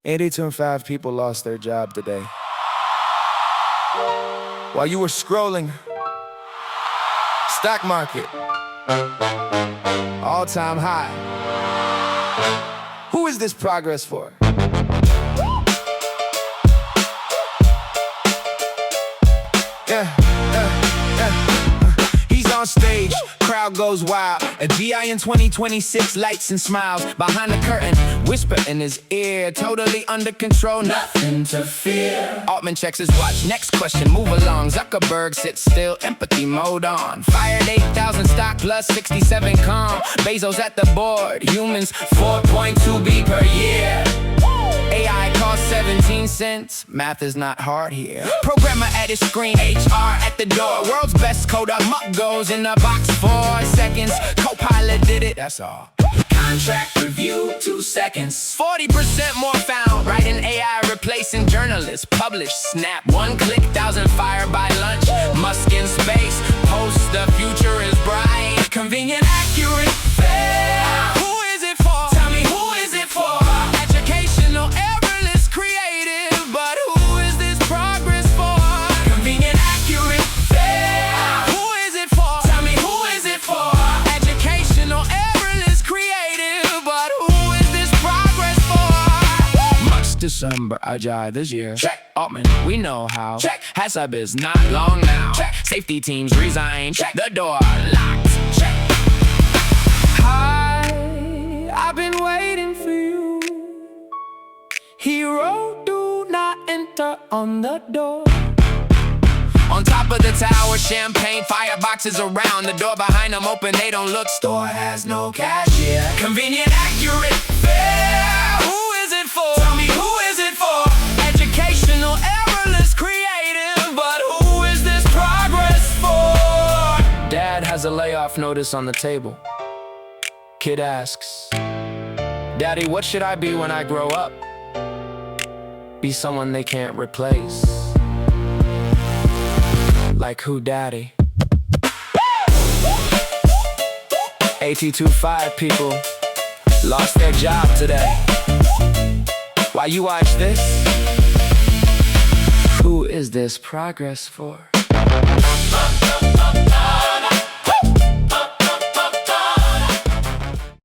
82.5 people lost their job today. While you were scrolling, stock market, all-time high. Who is this progress for? He's on stage, crowd goes wild. A GI in 2026, lights and smiles. Behind the curtain, whisper in his ear. Totally under control, nothing to fear. Altman checks his watch, next question, move along. Zuckerberg sits still, empathy mode on. Fired 8,000 stock plus 67 calm. Bezos at the board, humans 4.2 B per year. AI costs 17 cents, math is not hard here. Programmer at his screen, HR at the door. World's best coder, muck goes in the box 4 seconds. Copilot did it, that's all. Contract review, 2 seconds. 40% more found, writing AI replacing journalists. Publish, snap, 1 click, 1,000 fired by lunch. Musk in space, post the future is bright. Convenient, accurate, fair. Who is it for? Tell me, who is it for? Educational, effortless, creative, but who is this progress for? Convenient, accurate, fair. Who is it for? Tell me, who is it for? Educational, effortless, creative, but who is this progress for? Much December, Ajay this year. Check. Altman, we know how. Check. Hasab is not long now. Check. Safety teams resign. Check. The door locked. Check. Hi, I've been waiting for you. Hero, do not enter on the door. On top of the tower, champagne, fireboxes around. The door behind them open, they don't look. Store has no cashier. Convenient, accurate, fair. Who is it for? Tell me, who is it for? Educational, errorless, creative, but who is this progress for? Dad has a layoff notice on the table. Kid asks, Daddy, what should I be when I grow up? Be someone they can't replace. Like who, Daddy? 82.5 people lost their job today. While you watch this, who is this progress for?